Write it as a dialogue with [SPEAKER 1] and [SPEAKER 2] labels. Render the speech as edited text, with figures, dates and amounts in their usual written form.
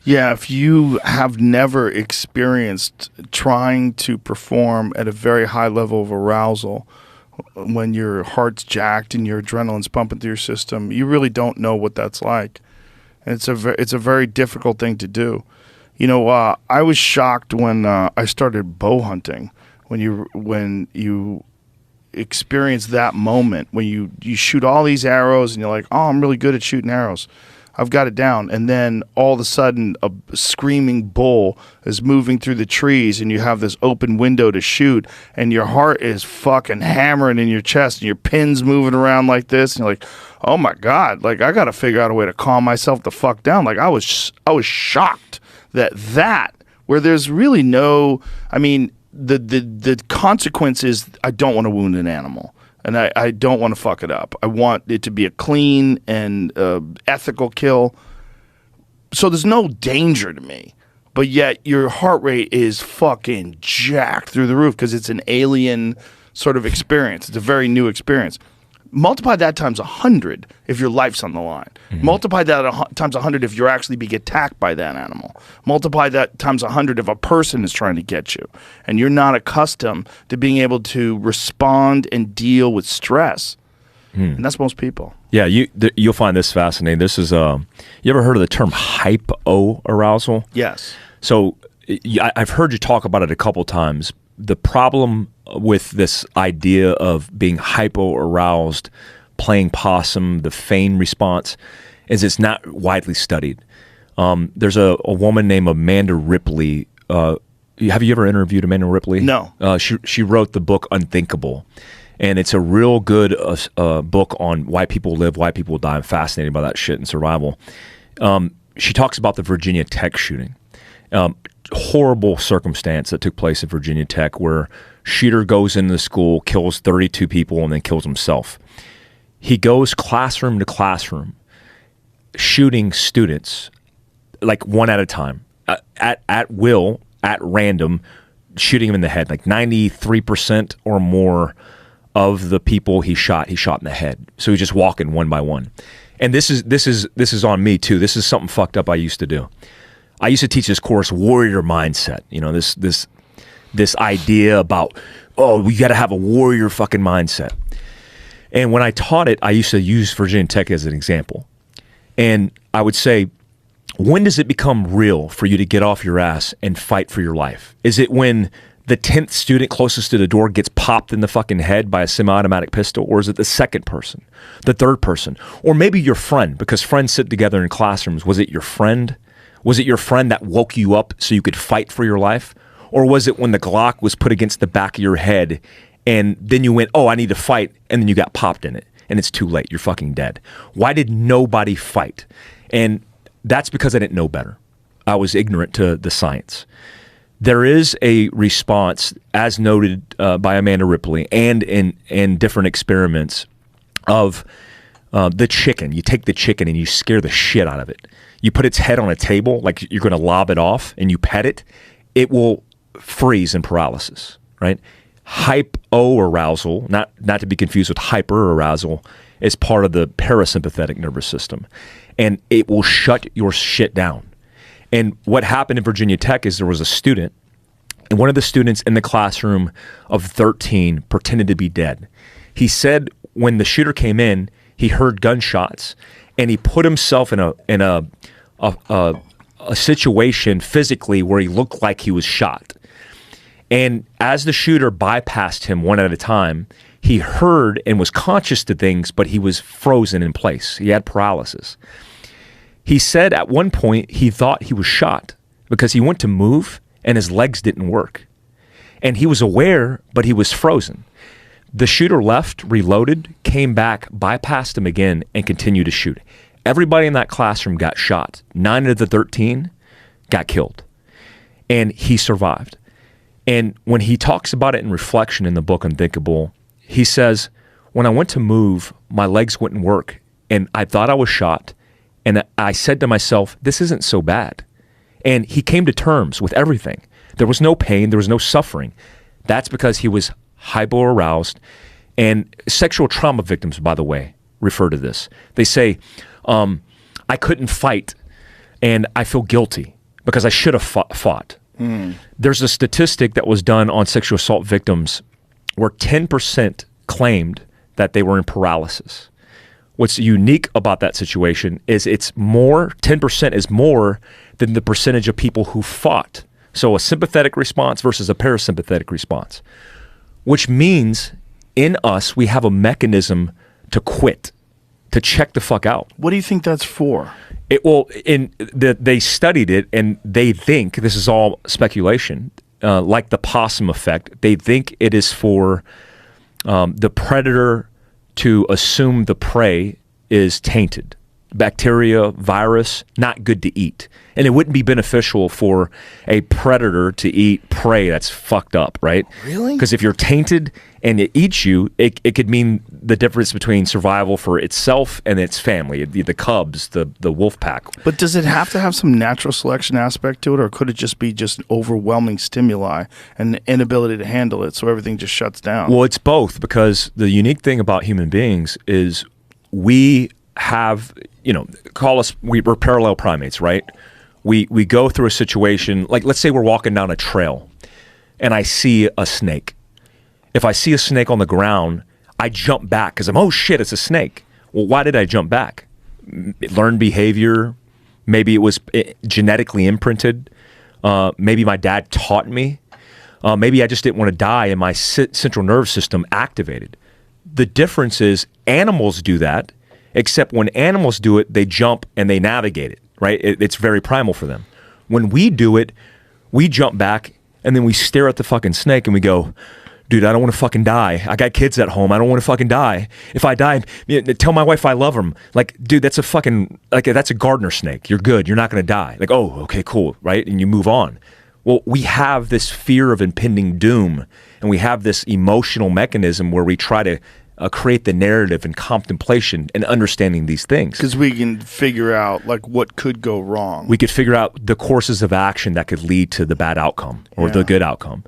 [SPEAKER 1] Yeah, if you have never experienced trying to perform at a very high level of arousal, when your heart's jacked and your adrenaline's pumping through your system, you really don't know what that's like. And it's a very difficult thing to do. You know, I was shocked when I started bow hunting. When you experience that moment when you shoot all these arrows and you're like, oh, I'm really good at shooting arrows. I've got it down. And then all of a sudden a screaming bull is moving through the trees and you have this open window to shoot and your heart is fucking hammering in your chest and your pin's moving around like this. And you're like, oh my God, like I got to figure out a way to calm myself the fuck down. Like I was shocked that where there's really no, I mean, the consequence is I don't want to wound an animal. And I don't want to fuck it up. I want it to be a clean and ethical kill. So there's no danger to me. But yet your heart rate is fucking jacked through the roof because it's an alien sort of experience. It's a very new experience. Multiply that times 100 if your life's on the line. Mm-hmm. Multiply that times 100 if you're actually being attacked by that animal. Multiply that times 100 if a person is trying to get you. And you're not accustomed to being able to respond and deal with stress. And that's most people.
[SPEAKER 2] Yeah, you'll find this fascinating. This is, you ever heard of the term hypoarousal?
[SPEAKER 1] Yes.
[SPEAKER 2] So I've heard you talk about it a couple times. The problem with this idea of being hypo-aroused, playing possum, the feign response, is it's not widely studied. There's a woman named Amanda Ripley. Have you ever interviewed Amanda Ripley?
[SPEAKER 1] No.
[SPEAKER 2] She wrote the book Unthinkable, and it's a real good book on why people live, why people die. I'm fascinated by that shit and survival. She talks about the Virginia Tech shooting. Horrible circumstance that took place at Virginia Tech where shooter goes into the school, kills 32 people, and then kills himself. He goes classroom to classroom, shooting students, like one at a time, at will, at random, shooting them in the head. Like 93% or more of the people he shot in the head. So he's just walking one by one. And this is on me too. This is something fucked up I used to do. I used to teach this course, warrior mindset. You know, this idea about, oh, we got to have a warrior fucking mindset. And when I taught it, I used to use Virginia Tech as an example. And I would say, when does it become real for you to get off your ass and fight for your life? Is it when the 10th student closest to the door gets popped in the fucking head by a semi-automatic pistol? Or is it the second person, the third person? Or maybe your friend, because friends sit together in classrooms. Was it your friend? Was it your friend that woke you up so you could fight for your life? Or was it when the Glock was put against the back of your head and then you went, oh, I need to fight, and then you got popped in it and it's too late, you're fucking dead? Why did nobody fight? And that's because I didn't know better. I was ignorant to the science. There is a response, as noted by Amanda Ripley and in different experiments, of the chicken. You take the chicken and you scare the shit out of it. You put its head on a table like you're going to lob it off and you pet it, it will freeze in paralysis, right? Hypoarousal, not to be confused with hyperarousal, is part of the parasympathetic nervous system. And it will shut your shit down. And what happened in Virginia Tech is there was a student, and one of the students in the classroom of 13 pretended to be dead. He said when the shooter came in, he heard gunshots, and he put himself in a situation physically where he looked like he was shot. And as the shooter bypassed him one at a time, he heard and was conscious to things, but he was frozen in place. He had paralysis. He said at one point he thought he was shot because he went to move and his legs didn't work. And he was aware, but he was frozen. The shooter left, reloaded, came back, bypassed him again, and continued to shoot. Everybody in that classroom got shot. 9 of the 13 got killed. And he survived. And when he talks about it in reflection in the book Unthinkable, he says, when I went to move, my legs wouldn't work. And I thought I was shot. And I said to myself, this isn't so bad. And he came to terms with everything. There was no pain. There was no suffering. That's because he was hypoaroused. And sexual trauma victims, by the way, refer to this. They say, I couldn't fight and I feel guilty. because I should have fought. There's a statistic that was done on sexual assault victims where 10% claimed that they were in paralysis. What's unique about that situation is 10% is more than the percentage of people who fought. So a sympathetic response versus a parasympathetic response, which means in us, we have a mechanism to quit, to check the fuck out.
[SPEAKER 1] What do you think that's for?
[SPEAKER 2] They studied it, and they think, this is all speculation, like the possum effect, they think it is for the predator to assume the prey is tainted. Bacteria, virus, not good to eat. And it wouldn't be beneficial for a predator to eat prey that's fucked up, right?
[SPEAKER 1] Really?
[SPEAKER 2] Because if you're tainted and it eats you, it could mean the difference between survival for itself and its family, the cubs, the wolf pack.
[SPEAKER 1] But does it have to have some natural selection aspect to it, or could it just be just overwhelming stimuli and the inability to handle it, so everything just shuts down?
[SPEAKER 2] Well, it's both, because the unique thing about human beings is we have, we're parallel primates, right? We go through a situation, like let's say we're walking down a trail and I see a snake. If I see a snake on the ground, I jump back because oh shit, it's a snake. Well, why did I jump back? Learned behavior. Maybe it was genetically imprinted. Maybe my dad taught me. Maybe I just didn't want to die and my central nervous system activated. The difference is animals do that, except when animals do it, they jump and they navigate it, right? It's very primal for them. When we do it, we jump back and then we stare at the fucking snake and we go, dude, I don't want to fucking die. I got kids at home. I don't want to fucking die. If I die, tell my wife I love them. Like, dude, that's a gardener snake. You're good. You're not going to die. Like, oh, okay, cool, right? And you move on. Well, we have this fear of impending doom, and we have this emotional mechanism where we try to create the narrative and contemplation and understanding these things.
[SPEAKER 1] Because we can figure out like what could go wrong.
[SPEAKER 2] We could figure out the courses of action that could lead to the bad outcome or the good outcome.